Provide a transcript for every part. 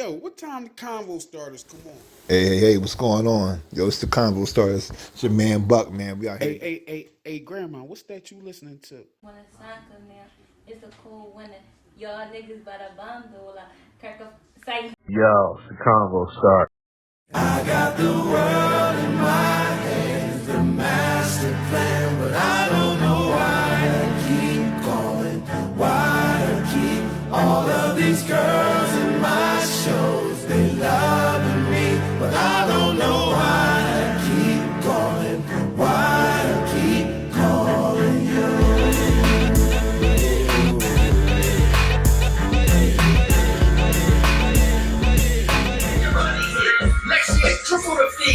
yo, what time the convo starters come on? Hey, what's going on? Yo, it's the Convo Starters. It's your man Buck, man. We out Hey, here. hey, hey, hey, grandma, what's that you listening to? When the sun come down, it's a cool winter. Y'all niggas better bundle like crack up say. Yo, it's the Convo Start.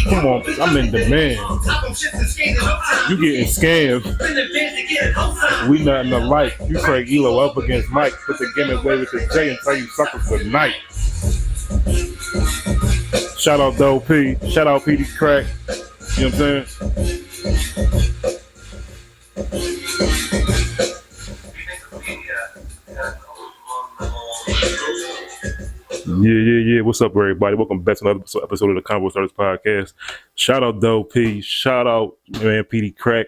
Come on, I'm in demand. You getting scammed. We nothing alike. You Craig Elo up against Mike. Put the gimmick away with the J and tell you suckers good night. Shout out Doe P. Shout out PD Crack. You know what I'm saying? Yeah. What's up, everybody? Welcome back to another episode of the Convo Starters Podcast. Shout out Doe P. Shout out man PD Crack.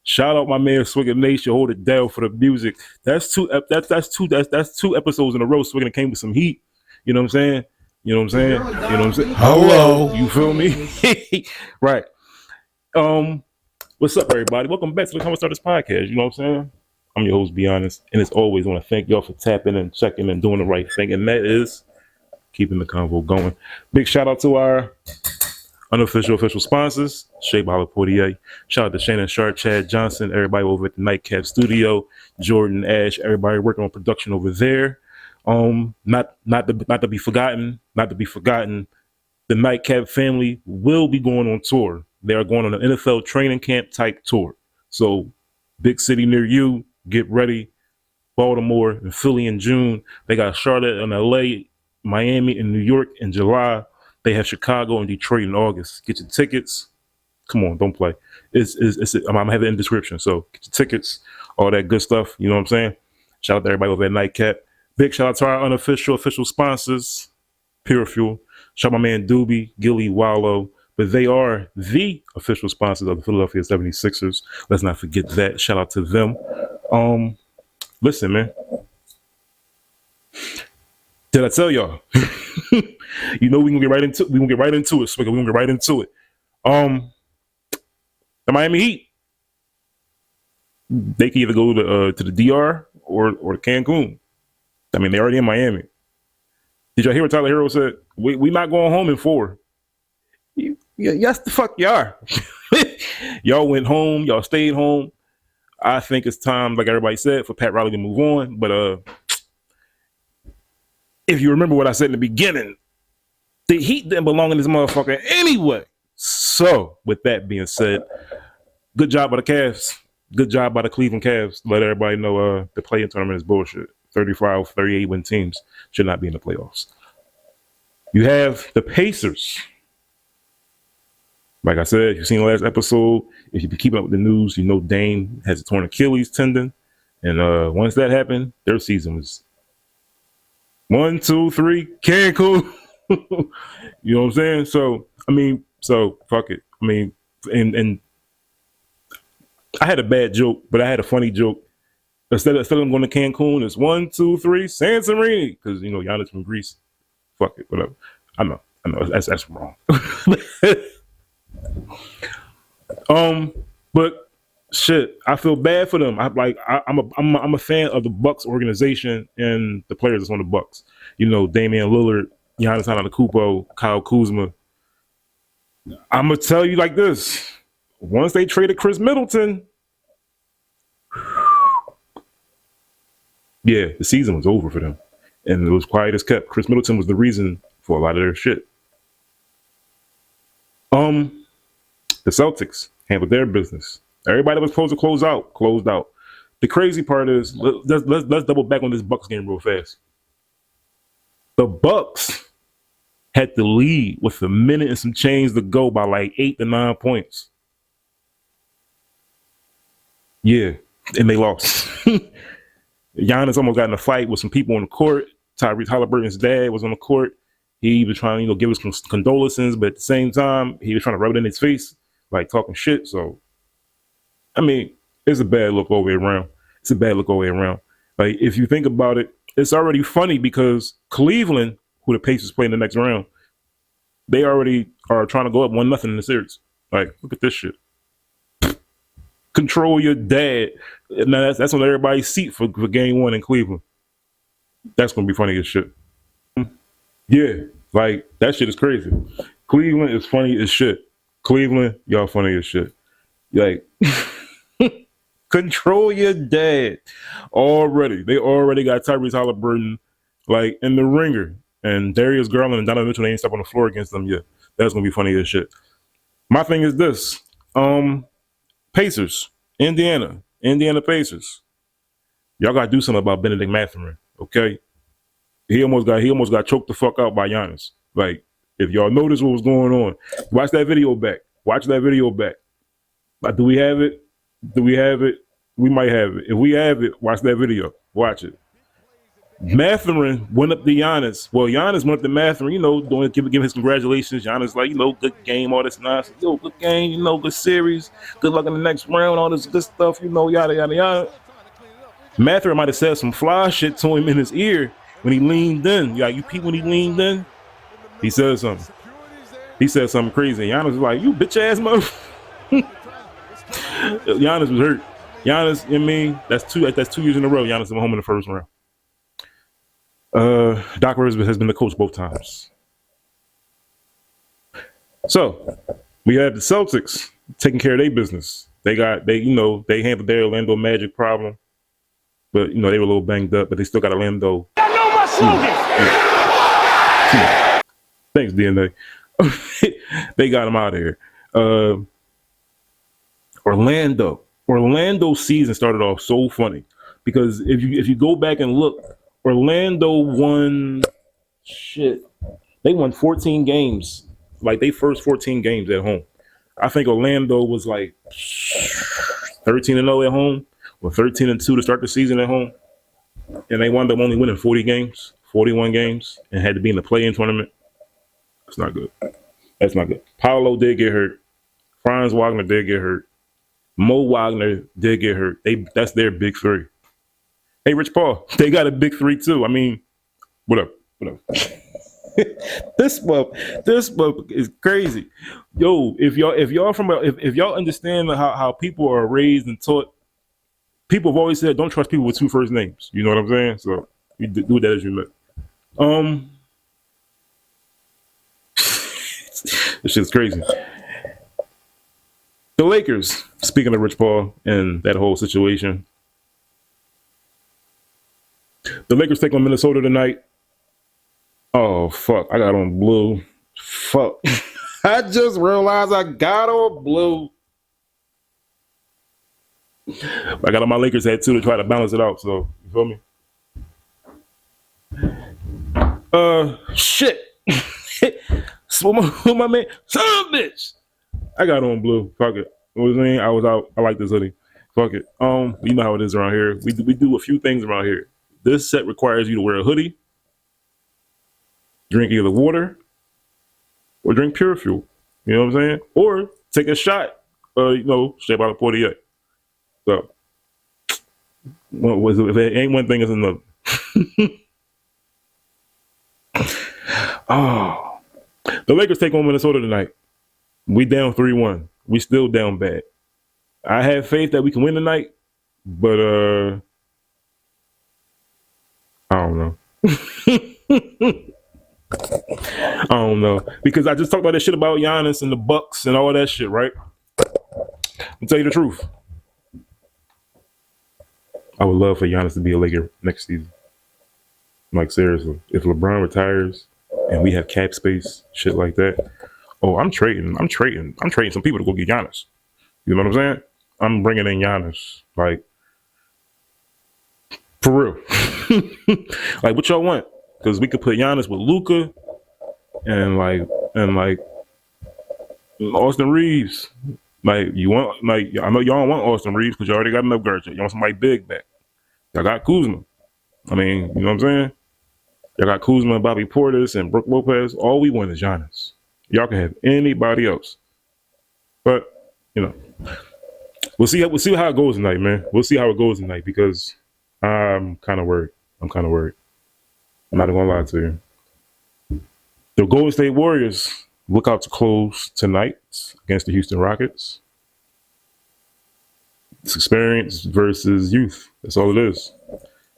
Shout out my man Swigger Nation. Hold it down for the music. That's two episodes in a row. Swigger came with some heat. You know what I'm saying? You know what I'm saying? Hello. You feel me? Right. What's up, everybody? Welcome back to the Convo Starters Podcast. You know what I'm saying? I'm your host, Be Honest, and as always, I want to thank y'all for tapping and checking and doing the right thing, and that is keeping the convo going. Big shout out to our unofficial official sponsors, Shea Bala Portier. Shout out to Shannon Sharp, Chad Johnson, everybody over at the Nightcap Studio, Jordan Ash, everybody working on production over there. Not to be forgotten, the Nightcap family will be going on tour. They are going on an NFL training camp type tour. So big city near you, get ready. Baltimore and Philly in June. They got Charlotte and LA, Miami and New York in July. They have Chicago and Detroit in August. Get your tickets. Come on, don't play. I'm gonna have it in the description. So get your tickets, all that good stuff. You know what I'm saying? Shout out to everybody over at Nightcap. Big shout out to our unofficial official sponsors, Pure Fuel. Shout out my man Doobie, Gilly, Wallow. But they are the official sponsors of the Philadelphia 76ers. Let's not forget that. Shout out to them. Listen, man. Did I tell y'all? You know we gonna get right into it. Swigger. We gonna get right into it. The Miami Heat. They can either go to the DR or Cancun. I mean, they're already in Miami. Did y'all hear what Tyler Hero said? We not going home in 4. Yes, the fuck you are. Y'all went home. Y'all stayed home. I think it's time, like everybody said, for Pat Riley to move on. But if you remember what I said in the beginning, the Heat didn't belong in this motherfucker anyway. So, with that being said, good job by the Cavs. Good job by the Cleveland Cavs. Let everybody know the play-in tournament is bullshit. 35, 38 win teams should not be in the playoffs. You have the Pacers. Like I said, you've seen the last episode. If you've been keeping up with the news, you know Dame has a torn Achilles tendon. And once that happened, their season was 1, 2, 3, Cancun. You know what I'm saying? So fuck it. I mean, and I had a bad joke, but I had a funny joke. Instead of them going to Cancun, it's 1, 2, 3, Santorini. Because, you know, Giannis from Greece. Fuck it, whatever. I know. That's wrong. But shit, I feel bad for them. I'm a fan of the Bucks organization and the players that's on the Bucks. You know, Damian Lillard, Giannis Antetokounmpo, Kyle Kuzma. I'm gonna tell you like this: once they traded Chris Middleton, yeah, the season was over for them, and it was quiet as kept. Chris Middleton was the reason for a lot of their shit. The Celtics handled their business. Everybody that was supposed to closed out. The crazy part is, let's double back on this Bucks game real fast. The Bucks had the lead with a minute and some change to go by like 8 to 9 points. Yeah, and they lost. Giannis almost got in a fight with some people on the court. Tyrese Halliburton's dad was on the court. He was trying to, give us condolences, but at the same time, he was trying to rub it in his face, like talking shit. So, I mean, it's a bad look all the way around. It's a bad look all the way around. Like, if you think about it, it's already funny because Cleveland, who the Pacers play in the next round, they already are trying to go up 1-0 in the series. Like, look at this shit. Control your dad. Now that's on everybody's seat for game 1 in Cleveland. That's gonna be funny as shit. Yeah, like that shit is crazy. Cleveland is funny as shit. Cleveland, y'all funny as shit. Like, control your dad. Already, they already got Tyrese Halliburton like in the ringer, and Darius Garland and Donovan Mitchell, they ain't step on the floor against them yet. That's gonna be funny as shit. My thing is this: Pacers, Indiana Pacers. Y'all gotta do something about Benedict Mathurin, okay? He almost got choked the fuck out by Giannis. Like, if y'all notice what was going on, watch that video back. Watch that video back. Like, do we have it? Do we have it? We might have it. If we have it, watch that video. Watch it. Mathurin went up to Giannis. Well, Giannis went up to Mathurin, give his congratulations. Giannis like, good game, all this nonsense. Good game, good series. Good luck in the next round, all this good stuff, yada, yada, yada. Mathurin might have said some fly shit to him in his ear when he leaned in. You peep when he leaned in? He said something. He said something crazy. Giannis was like, you bitch ass motherfucker. Giannis was hurt. Giannis, that's 2 years in a row. Giannis went home in the first round. Doc Rivers has been the coach both times. So we have the Celtics taking care of their business. They handled their Orlando Magic problem, but they were a little banged up, but they still got Orlando. I know my slogan. Thanks, DNA. They got him out of here. Orlando's season started off so funny because if you go back and look, Orlando won 14 games, like they first 14 games at home. I think Orlando was like 13-0 at home or 13-2 to start the season at home. And they wound up only winning 41 games, and had to be in the play-in tournament. That's not good. That's not good. Paolo did get hurt. Franz Wagner did get hurt. Mo Wagner did get hurt. That's their big three. Hey, Rich Paul, they got a big three too. I mean, what up? This month is crazy. Yo, if y'all understand how people are raised and taught, people have always said don't trust people with 2 first names. You know what I'm saying? So you do that as you look. This shit's crazy. The Lakers, speaking of Rich Paul and that whole situation, the Lakers take on Minnesota tonight. Oh, fuck. I got on blue. Fuck. I just realized I got on blue. I got on my Lakers hat too to try to balance it out. So, you feel me? Shit. So my man, son of a bitch. I got on blue. Fuck it. What was I mean? I was out. I like this hoodie. Fuck it. You know how it is around here. We do a few things around here. This set requires you to wear a hoodie, drink either water, or drink Pure Fuel. You know what I'm saying? Or take a shot, straight out of 48. So, if it ain't one thing, it's another. Oh, the Lakers take on Minnesota tonight. We down 3-1. We still down bad. I have faith that we can win tonight, but I don't know. I don't know, because I just talked about that shit about Giannis and the Bucks and all that shit, right? I'll tell you the truth. I would love for Giannis to be a Laker next season. Like, seriously, if LeBron retires and we have cap space, shit like that. Oh, I'm trading some people to go get Giannis. You know what I'm saying? I'm bringing in Giannis, like, for real. Like, what y'all want? Because we could put Giannis with Luka and Austin Reeves. Like, you want, like, I know y'all don't want Austin Reeves because you already got enough guards. You want somebody big back. Y'all got Kuzma. I mean, you know what I'm saying? Y'all got Kuzma, Bobby Portis, and Brook Lopez. All we want is Giannis. Y'all can have anybody else. But, we'll see how it goes tonight, man. We'll see how it goes tonight because I'm kind of worried. I'm not gonna lie to you. The Golden State Warriors look out to close tonight against the Houston Rockets. It's experience versus youth. That's all it is.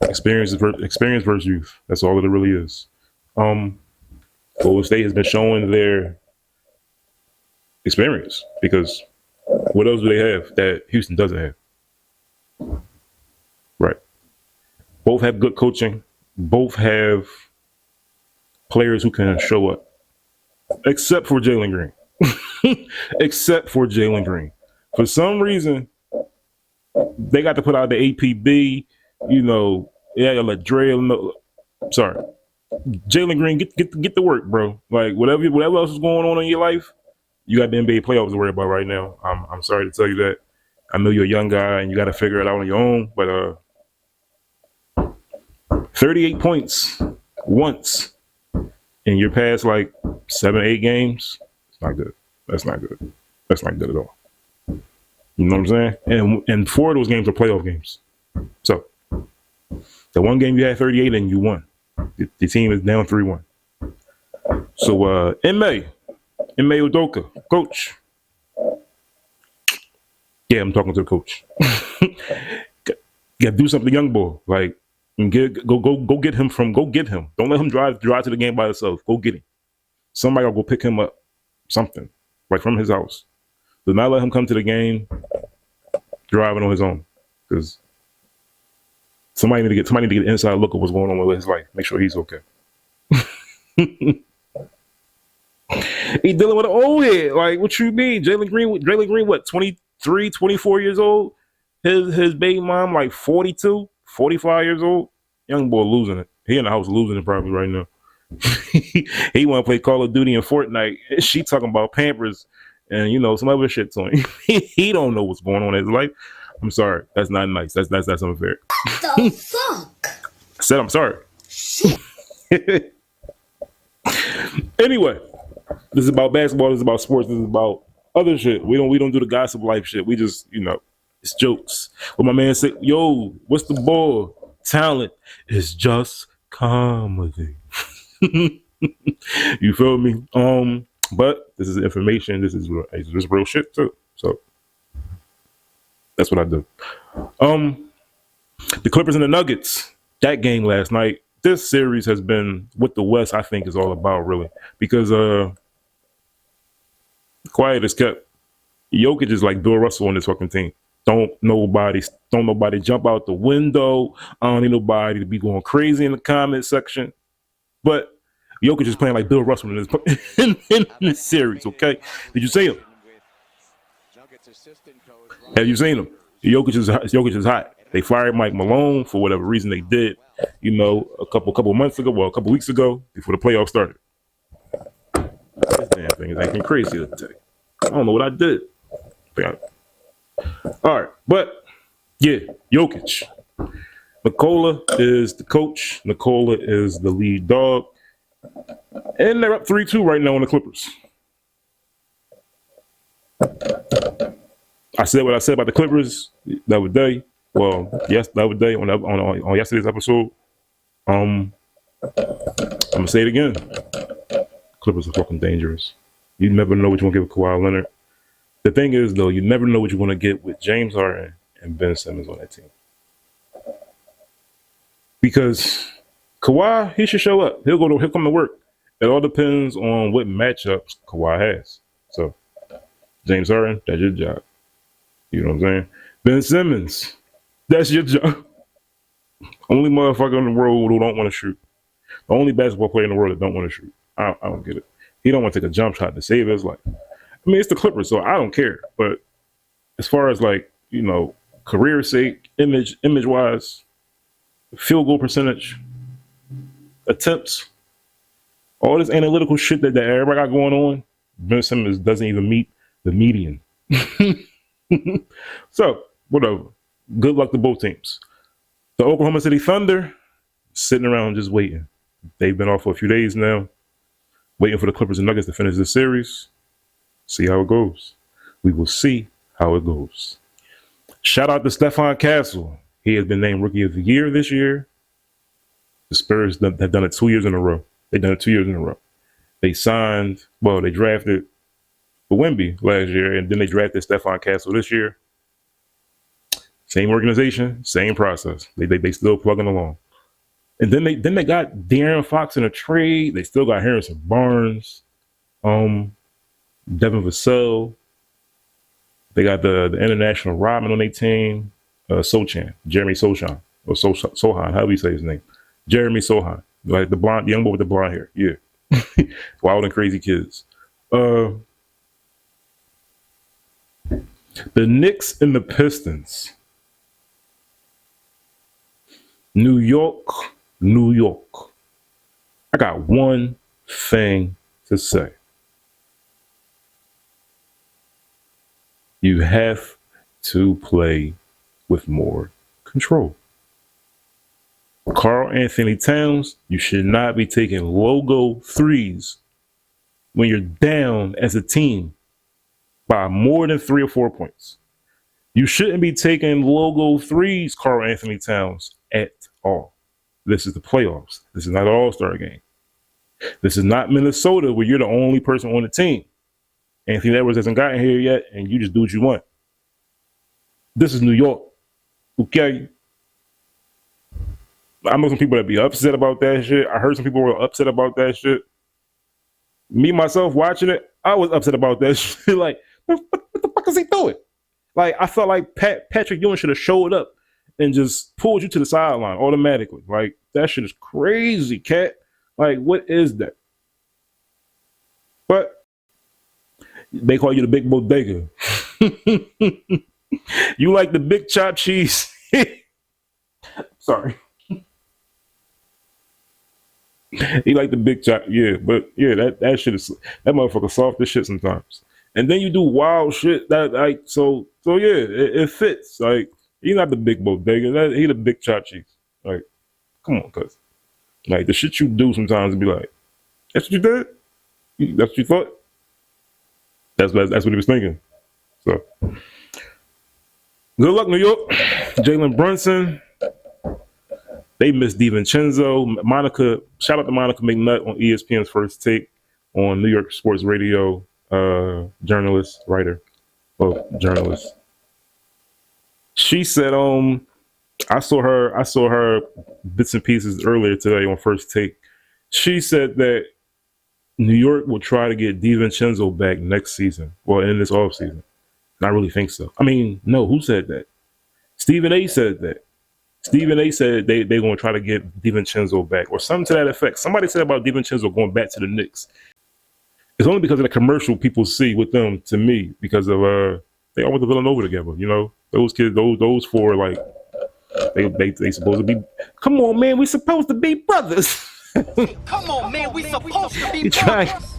Experience versus youth. That's all it really is. Golden State has been showing their experience because what else do they have that Houston doesn't have? Right. Both have good coaching. Both have players who can show up, except for Jalen Green. Except for Jalen Green. For some reason, they got to put out the APB. Let Dre. Sorry, Jalen Green, get to work, bro. Like whatever else is going on in your life, you got the NBA playoffs to worry about right now. I'm sorry to tell you that. I know you're a young guy and you got to figure it out on your own, but 38 points once in your past like 7-8 games, it's not good. That's not good. That's not good at all. You know what I'm saying? And 4 of those games are playoff games. So the one game you had 38 and you won. The team is down 3-1. So Ime Udoka, coach. Yeah, I'm talking to the coach. Got to do something, young boy. Like go get him. Don't let him drive to the game by himself. Go get him. Somebody will go pick him up. Something like from his house. Do not let him come to the game driving on his own, because somebody need to get an inside look at what's going on with his life. Make sure he's okay. He dealing with an old head. Like, what you mean? Jalen Green, what, 23, 24 years old? His baby mom, like 42, 45 years old. Young boy losing it. He in the house losing it probably right now. He want to play Call of Duty and Fortnite. She talking about Pampers and some other shit to him. He don't know what's going on in his life. I'm sorry. That's not nice. That's unfair. What the fuck? I said I'm sorry. Anyway, this is about basketball. This is about sports. This is about other shit. We don't do the gossip life shit. We just it's jokes. What my man said, yo, what's the ball? Talent is just comedy. You feel me? But this is information. This is real shit too. So that's what I do. The Clippers and the Nuggets. That game last night. This series has been what the West, I think, is all about, really, because quiet is kept. Jokic is like Bill Russell on this fucking team. Don't nobody jump out the window. I don't need nobody to be going crazy in the comment section. But Jokic is playing like Bill Russell in this series, okay? Did you see him? Have you seen him? Jokic is hot. They fired Mike Malone for whatever reason they did, a couple months ago, a couple weeks ago, before the playoffs started. This damn thing is acting crazy today. I don't know what I did. All right, but yeah, Jokic. Nikola is the coach. Nikola is the lead dog. And they're up 3-2 right now on the Clippers. I said what I said about the Clippers the other day. Well, yes, the other day on yesterday's episode. I'm gonna say it again. Clippers are fucking dangerous. You never know what you're gonna get with Kawhi Leonard. The thing is, though, you never know what you're gonna get with James Harden and Ben Simmons on that team. Because Kawhi, he should show up. He'll come to work. It all depends on what matchups Kawhi has. So, James Harden, that's your job. You know what I'm saying? Ben Simmons, that's your job. Only motherfucker in the world who don't want to shoot. The only basketball player in the world that don't want to shoot. I don't get it. He don't want to take a jump shot to save his life. I mean, it's the Clippers, so I don't care. But as far as career sake, image wise, field goal percentage, attempts, all this analytical shit that everybody got going on, Ben Simmons doesn't even meet the median. So, whatever. Good luck to both teams. The Oklahoma City Thunder sitting around just waiting. They've been off for a few days now, waiting for the Clippers and Nuggets to finish this series. See how it goes. We will see how it goes. Shout out to Stephon Castle. He has been named Rookie of the Year this year. The Spurs have done it 2 years in a row. They've done it 2 years in a row. They drafted Wemby last year, and then they drafted Stephon Castle this year. Same organization, same process. They still plugging along. And then they got De'Aaron Fox in a trade. They still got Harrison Barnes, Devin Vassell. They got the international Rodman on their team, Jeremy Sochan, or Sohan, however you say his name. Jeremy Sohan, like the young boy with the blonde hair. Yeah. Wild and crazy kids. The Knicks and the Pistons. New York. I got one thing to say. You have to play with more control. Karl Anthony Towns, you should not be taking logo threes when you're down as a team by more than 3 or 4 points. You shouldn't be taking logo threes, Karl Anthony Towns, at all. This is the playoffs. This is not an all-star game. This is not Minnesota where you're the only person on the team. Anthony Edwards hasn't gotten here yet, and you just do what you want. This is New York. Okay? I know some people that be upset about that shit. I heard some people were upset about that shit. Me, myself, watching it, I was upset about that shit. Like, what the fuck is he doing? Like, I felt like Patrick Ewing should have showed up and just pulled you to the sideline automatically. Like, that shit is crazy, cat. Like, what is that? But they call you the big bodega. You like the big chopped cheese. Sorry. He like the big chop, yeah, but yeah, that shit is that motherfucker soft as shit sometimes. And then you do wild shit that like so yeah, it fits. Like he's not the big bodega, he the big chop cheese. Like, come on, cuz. Like the shit you do sometimes be like, that's what you did? That's what you thought? That's what he was thinking. So good luck, New York. Jalen Brunson. They miss DiVincenzo. Shout out to Monica McNutt on ESPN's First Take on New York Sports Radio, journalist. She said, I saw her bits and pieces earlier today on First Take. She said that New York will try to get DiVincenzo back next season, or in this offseason. And I really think so. I mean, no, who said that? Stephen A said that. Stephen A said they're going to try to get DiVincenzo back or something to that effect. Somebody said about DiVincenzo going back to the Knicks. It's only because of the commercial people see with them, to me, because of they all went to Villanova together. You know, those kids, those four, like they supposed to be. Come on, man, we supposed to be brothers. Come on, man, we supposed to be brothers.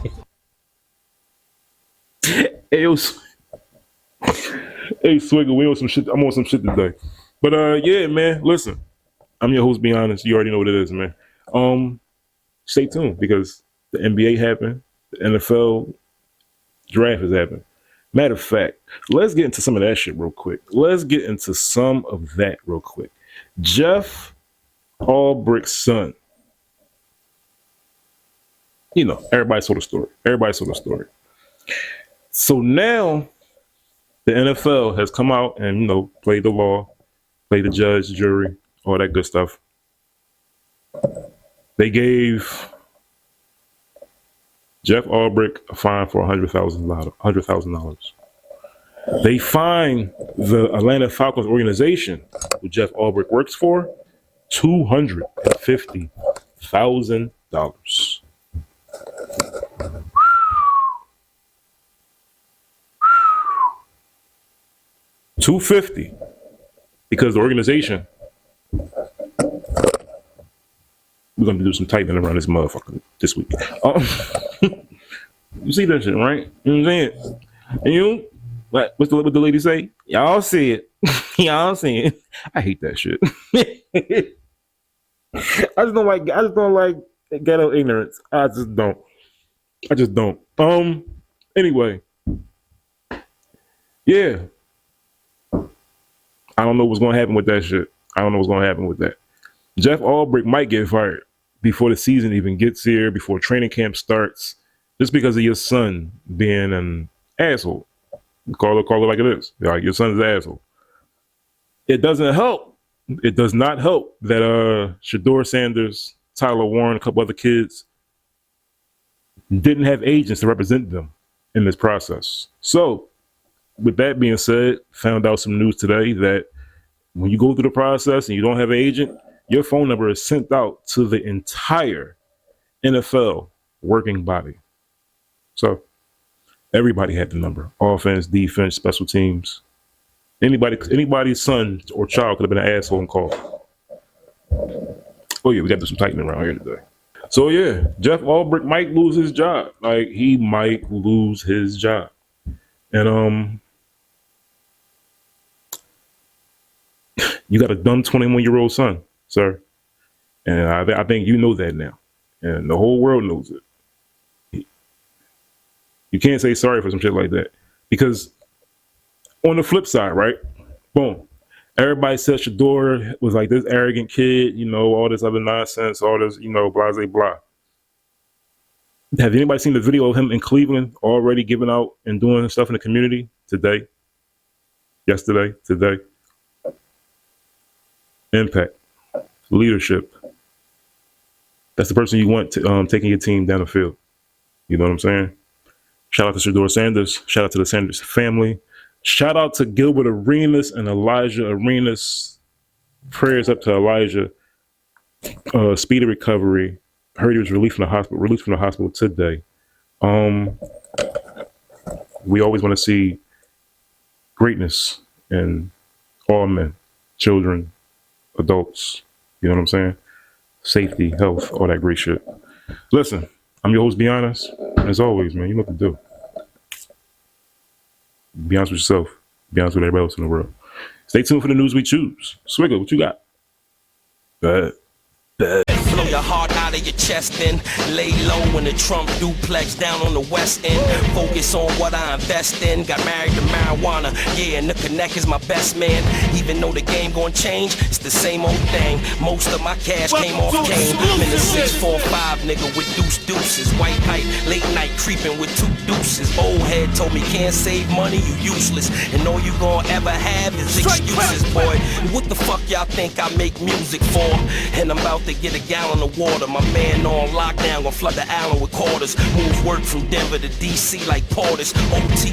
Hey, Swigger, we on some shit. I'm on some shit today. But yeah, man, listen. I'm your host, Be Honest. You already know what it is, man. Stay tuned because the NBA happened, the NFL draft has happened. Matter of fact, let's get into some of that shit real quick. Jeff Albrecht's son. You know, everybody saw the story. So now the NFL has come out and, you know, played the law, played the judge, jury, all that good stuff. They gave Jeff Albrecht a fine for $100,000. They fined the Atlanta Falcons organization, who Jeff Albrecht works for, $250,000. $250,000 because the organization. We're gonna do some typing around this motherfucker this week. You see that shit, right? You know what I'm saying? And you, what the lady say? Y'all see it. Y'all see it. I hate that shit. I just don't like ghetto ignorance. I just don't. Anyway. Yeah. I don't know what's gonna happen with that shit. I don't know what's gonna happen with that. Jeff Albrecht might get fired before the season even gets here, before training camp starts, just because of your son being an asshole. Call it like it is. Like, your son's an asshole. It doesn't help. It does not help that Shedeur Sanders, Tyler Warren, a couple other kids didn't have agents to represent them in this process. So, with that being said, found out some news today that when you go through the process and you don't have an agent, your phone number is sent out to the entire NFL working body. So everybody had the number. Offense, defense, special teams. Anybody's son or child could have been an asshole and called. Oh yeah, we got to do some tightening around here today. So yeah, Jeff Albrecht might lose his job. Like, he might lose his job. And you got a dumb 21-year-old son, sir. And I think you know that now. And the whole world knows it. You can't say sorry for some shit like that. Because on the flip side, right? Boom. Everybody said Shedeur was like this arrogant kid, you know, all this other nonsense, all this, you know, blah, blah, blah. Have anybody seen the video of him in Cleveland already giving out and doing stuff in the community today? Yesterday? Today? Impact. Leadership. That's the person you want to, taking your team down the field. You know what I'm saying? Shout out to Shedeur Sanders. Shout out to the Sanders family. Shout out to Gilbert Arenas and Elijah Arenas. Prayers up to Elijah. Speedy recovery. Heard he was released from the hospital today. We always want to see greatness in all men, children, adults. You know what I'm saying? Safety, health, all that great shit. Listen, I'm your host, Be Honest. As always, man, you know what to do. Be honest with yourself. Be honest with everybody else in the world. Stay tuned for the news we choose. Swigger, what you got? Bad. Blow your heart out of your chest and lay low in the Trump duplex down on the west end. Focus on what I invest in. Got married to marijuana, yeah, and the connect is my best man. Even though the game gon' change, it's the same old thing. Most of my cash came off cane. I'm in the 645 nigga with deuces. White height, late night creeping with 2 deuces. Old head told me can't save money, you useless. And all you gon' ever have is excuses, boy. What the fuck y'all think I make music for? And I'm about to get a gallon of water. My man on lockdown, gonna flood the island with quarters. Move work from Denver to DC like Porters. OT